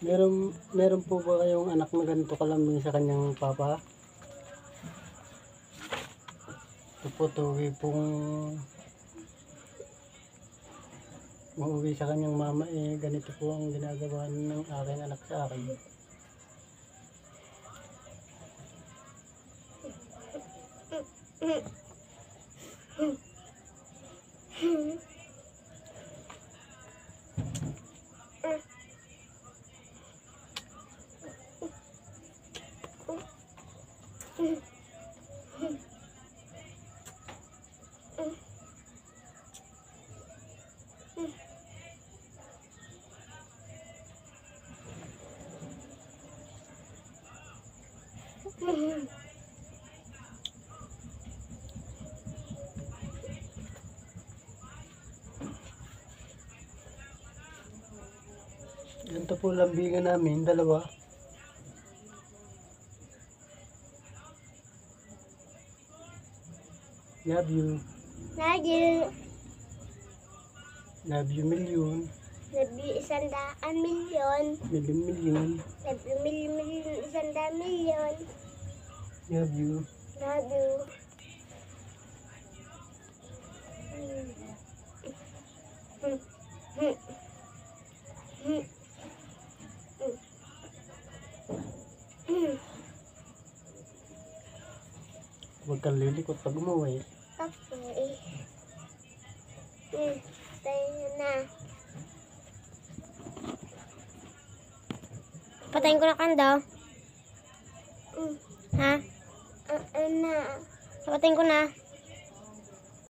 Meron po ba kayong anak na ganito kalambing sa kanyang papa? Ito po, tuwi pong mauwi sa kanyang mama, ganito po ang ginagawa ng aking anak sa akin. Ganito po lambingan namin, dalawa. Love you. Love you. Love you million. Love you 100,000,000. Million. Love you million, 100,000,000. Love you. Love you. Huwag kang lilikot pag umuwi. Okay. Tayo na. Patayin ko na kanda. Ha? Na. Patayin ko na.